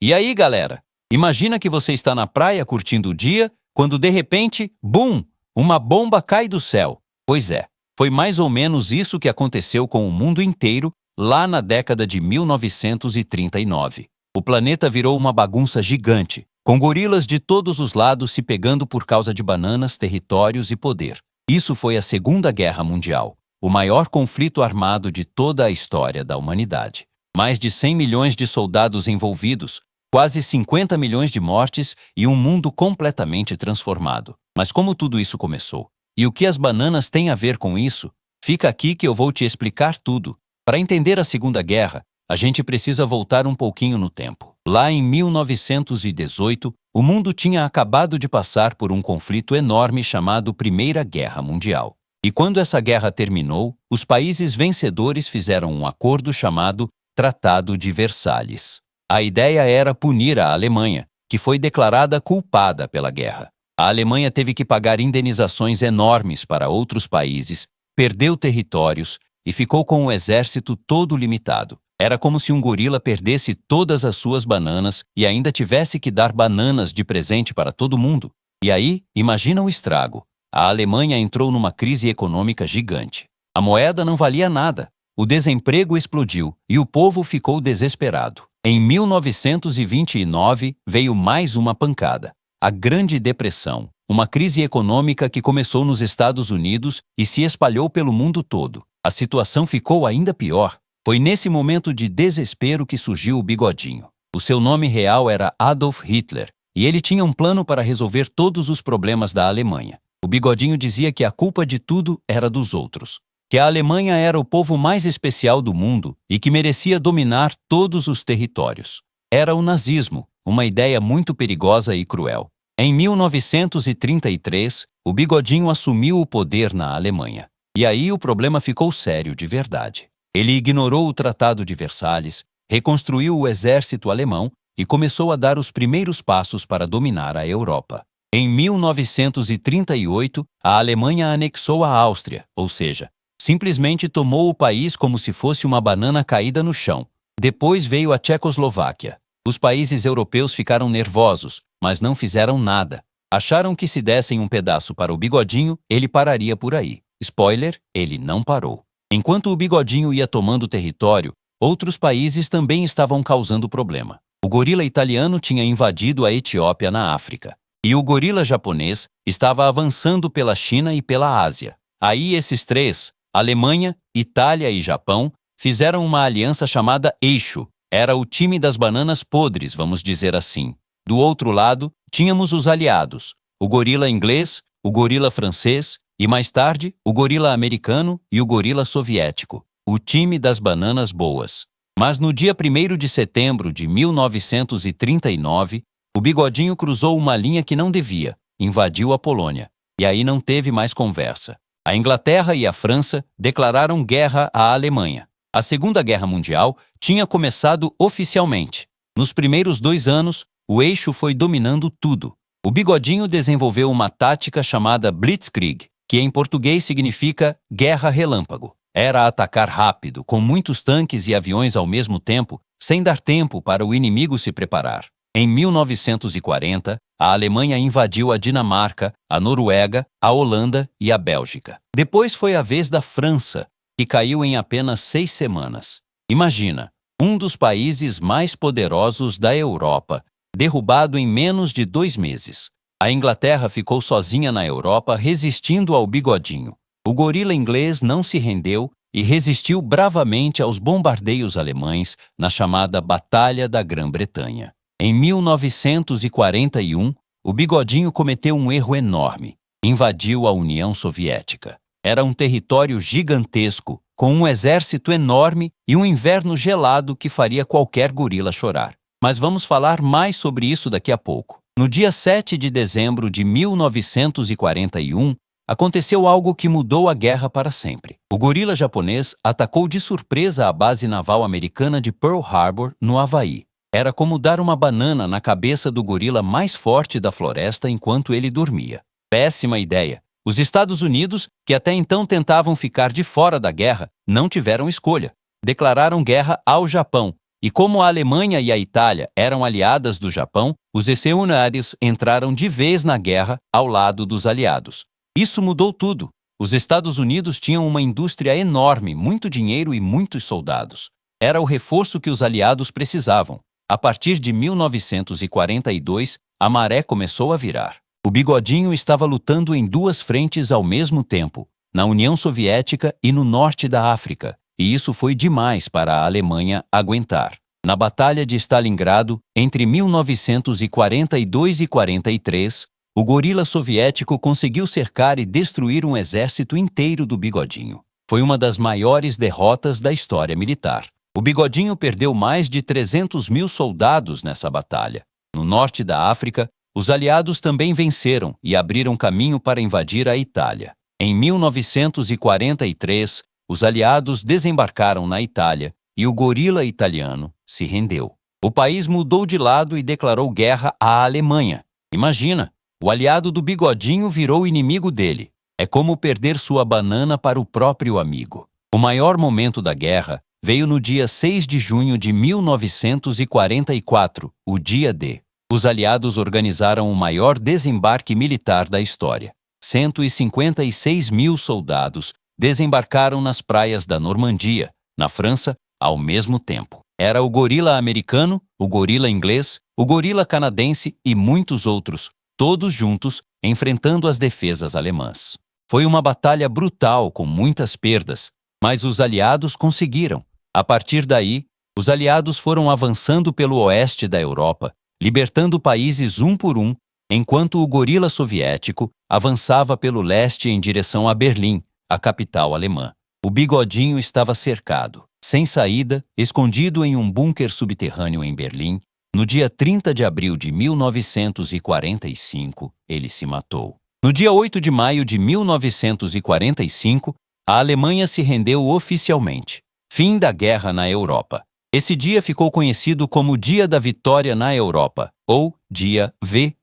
E aí, galera? Imagina que você está na praia curtindo o dia, quando de repente, bum, uma bomba cai do céu. Pois é, foi mais ou menos isso que aconteceu com o mundo inteiro lá na década de 1939. O planeta virou uma bagunça gigante, com gorilas de todos os lados se pegando por causa de bananas, territórios e poder. Isso foi a Segunda Guerra Mundial, o maior conflito armado de toda a história da humanidade. Mais de 100 milhões de soldados envolvidos, quase 50 milhões de mortes e um mundo completamente transformado. Mas como tudo isso começou? E o que as bananas têm a ver com isso? Fica aqui que eu vou te explicar tudo. Para entender a Segunda Guerra, a gente precisa voltar um pouquinho no tempo. Lá em 1918, o mundo tinha acabado de passar por um conflito enorme chamado Primeira Guerra Mundial. E quando essa guerra terminou, os países vencedores fizeram um acordo chamado Tratado de Versalhes. A ideia era punir a Alemanha, que foi declarada culpada pela guerra. A Alemanha teve que pagar indenizações enormes para outros países, perdeu territórios e ficou com o exército todo limitado. Era como se um gorila perdesse todas as suas bananas e ainda tivesse que dar bananas de presente para todo mundo. E aí, imagina o estrago. A Alemanha entrou numa crise econômica gigante. A moeda não valia nada. O desemprego explodiu e o povo ficou desesperado. Em 1929, veio mais uma pancada. A Grande Depressão, uma crise econômica que começou nos Estados Unidos e se espalhou pelo mundo todo. A situação ficou ainda pior. Foi nesse momento de desespero que surgiu o Bigodinho. O seu nome real era Adolf Hitler, e ele tinha um plano para resolver todos os problemas da Alemanha. O Bigodinho dizia que a culpa de tudo era dos outros, que a Alemanha era o povo mais especial do mundo e que merecia dominar todos os territórios. Era o nazismo, uma ideia muito perigosa e cruel. Em 1933, o Bigodinho assumiu o poder na Alemanha. E aí o problema ficou sério de verdade. Ele ignorou o Tratado de Versalhes, reconstruiu o exército alemão e começou a dar os primeiros passos para dominar a Europa. Em 1938, a Alemanha anexou a Áustria, ou seja, simplesmente tomou o país como se fosse uma banana caída no chão. Depois veio a Tchecoslováquia. Os países europeus ficaram nervosos, mas não fizeram nada. Acharam que se dessem um pedaço para o Bigodinho, ele pararia por aí. Spoiler, ele não parou. Enquanto o Bigodinho ia tomando território, outros países também estavam causando problema. O gorila italiano tinha invadido a Etiópia na África. E o gorila japonês estava avançando pela China e pela Ásia. Aí esses três, Alemanha, Itália e Japão, fizeram uma aliança chamada Eixo. Era o time das bananas podres, vamos dizer assim. Do outro lado, tínhamos os aliados, o gorila inglês, o gorila francês e, mais tarde, o gorila americano e o gorila soviético, o time das bananas boas. Mas no dia 1º de setembro de 1939, o Bigodinho cruzou uma linha que não devia, invadiu a Polônia. E aí não teve mais conversa. A Inglaterra e a França declararam guerra à Alemanha. A Segunda Guerra Mundial tinha começado oficialmente. Nos primeiros 2 anos, o Eixo foi dominando tudo. O Bigodinho desenvolveu uma tática chamada Blitzkrieg, que em português significa guerra relâmpago. Era atacar rápido, com muitos tanques e aviões ao mesmo tempo, sem dar tempo para o inimigo se preparar. Em 1940, a Alemanha invadiu a Dinamarca, a Noruega, a Holanda e a Bélgica. Depois foi a vez da França, que caiu em apenas 6 semanas. Imagina, um dos países mais poderosos da Europa, derrubado em menos de 2 meses. A Inglaterra ficou sozinha na Europa, resistindo ao Bigodinho. O gorila inglês não se rendeu e resistiu bravamente aos bombardeios alemães na chamada Batalha da Grã-Bretanha. Em 1941, o Bigodinho cometeu um erro enorme. Invadiu a União Soviética. Era um território gigantesco, com um exército enorme e um inverno gelado que faria qualquer gorila chorar. Mas vamos falar mais sobre isso daqui a pouco. No dia 7 de dezembro de 1941, aconteceu algo que mudou a guerra para sempre. O gorila japonês atacou de surpresa a base naval americana de Pearl Harbor, no Havaí. Era como dar uma banana na cabeça do gorila mais forte da floresta enquanto ele dormia. Péssima ideia. Os Estados Unidos, que até então tentavam ficar de fora da guerra, não tiveram escolha. Declararam guerra ao Japão E como a Alemanha e a Itália eram aliadas do Japão, os estadounidenses entraram de vez na guerra ao lado dos aliados. Isso mudou tudo. Os Estados Unidos tinham uma indústria enorme, muito dinheiro e muitos soldados. Era o reforço que os aliados precisavam. A partir de 1942, a maré começou a virar. O Bigodinho estava lutando em duas frentes ao mesmo tempo, na União Soviética e no norte da África, e isso foi demais para a Alemanha aguentar. Na Batalha de Stalingrado, entre 1942 e 43, o gorila soviético conseguiu cercar e destruir um exército inteiro do Bigodinho. Foi uma das maiores derrotas da história militar. O Bigodinho perdeu mais de 300 mil soldados nessa batalha. No norte da África, os aliados também venceram e abriram caminho para invadir a Itália. Em 1943, os aliados desembarcaram na Itália e o gorila italiano se rendeu. O país mudou de lado e declarou guerra à Alemanha. Imagina, o aliado do Bigodinho virou inimigo dele. É como perder sua banana para o próprio amigo. O maior momento da guerra veio no dia 6 de junho de 1944, o dia D. Os aliados organizaram o maior desembarque militar da história. 156 mil soldados desembarcaram nas praias da Normandia, na França, ao mesmo tempo. Era o gorila americano, o gorila inglês, o gorila canadense e muitos outros, todos juntos, enfrentando as defesas alemãs. Foi uma batalha brutal, com muitas perdas, mas os aliados conseguiram. A partir daí, os aliados foram avançando pelo oeste da Europa, libertando países um por um, enquanto o gorila soviético avançava pelo leste em direção a Berlim, a capital alemã. O Bigodinho estava cercado, sem saída, escondido em um bunker subterrâneo em Berlim. No dia 30 de abril de 1945, ele se matou. No dia 8 de maio de 1945, a Alemanha se rendeu oficialmente. Fim da guerra na Europa. Esse dia ficou conhecido como Dia da Vitória na Europa, ou Dia VE.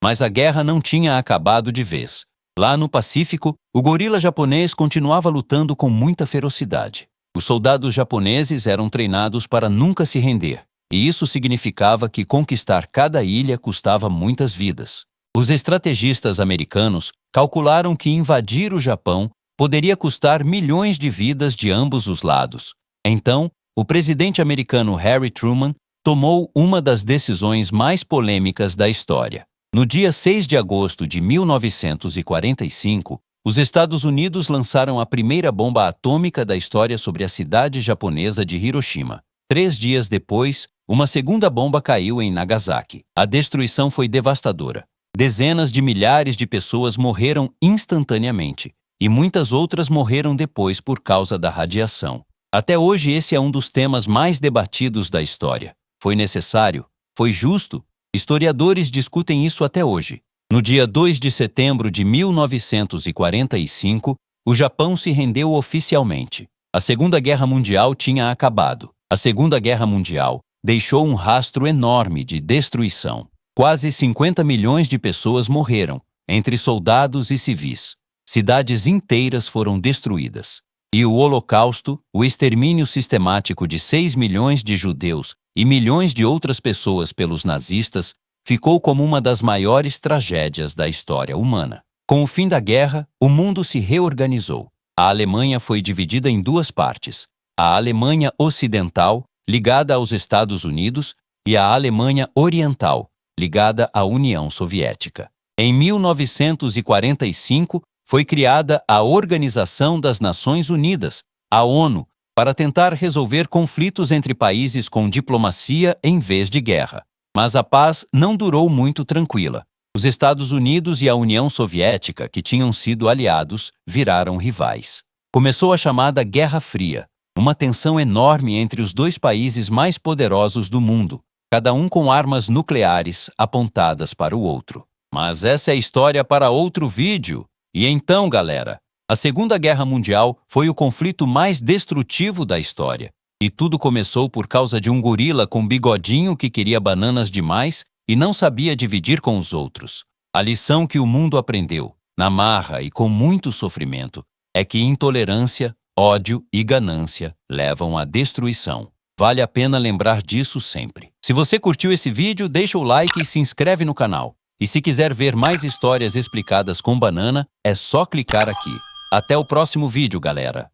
Mas a guerra não tinha acabado de vez. Lá no Pacífico, o gorila japonês continuava lutando com muita ferocidade. Os soldados japoneses eram treinados para nunca se render, e isso significava que conquistar cada ilha custava muitas vidas. Os estrategistas americanos calcularam que invadir o Japão poderia custar milhões de vidas de ambos os lados. Então, o presidente americano Harry Truman tomou uma das decisões mais polêmicas da história. No dia 6 de agosto de 1945, os Estados Unidos lançaram a primeira bomba atômica da história sobre a cidade japonesa de Hiroshima. 3 dias depois, uma segunda bomba caiu em Nagasaki. A destruição foi devastadora. Dezenas de milhares de pessoas morreram instantaneamente, e muitas outras morreram depois por causa da radiação. Até hoje esse é um dos temas mais debatidos da história. Foi necessário? Foi justo? Historiadores discutem isso até hoje. No dia 2 de setembro de 1945, o Japão se rendeu oficialmente. A Segunda Guerra Mundial tinha acabado. A Segunda Guerra Mundial deixou um rastro enorme de destruição. Quase 50 milhões de pessoas morreram, entre soldados e civis. Cidades inteiras foram destruídas. E o Holocausto, o extermínio sistemático de 6 milhões de judeus e milhões de outras pessoas pelos nazistas, ficou como uma das maiores tragédias da história humana. Com o fim da guerra, o mundo se reorganizou. A Alemanha foi dividida em duas partes: a Alemanha Ocidental, ligada aos Estados Unidos, e a Alemanha Oriental, ligada à União Soviética. Em 1945, foi criada a Organização das Nações Unidas, a ONU, para tentar resolver conflitos entre países com diplomacia em vez de guerra. Mas a paz não durou muito tranquila. Os Estados Unidos e a União Soviética, que tinham sido aliados, viraram rivais. Começou a chamada Guerra Fria, uma tensão enorme entre os dois países mais poderosos do mundo, cada um com armas nucleares apontadas para o outro. Mas essa é a história para outro vídeo. E então, galera, a Segunda Guerra Mundial foi o conflito mais destrutivo da história. E tudo começou por causa de um gorila com bigodinho que queria bananas demais e não sabia dividir com os outros. A lição que o mundo aprendeu, na marra e com muito sofrimento, é que intolerância, ódio e ganância levam à destruição. Vale a pena lembrar disso sempre. Se você curtiu esse vídeo, deixa o like e se inscreve no canal. E se quiser ver mais histórias explicadas com banana, é só clicar aqui. Até o próximo vídeo, galera!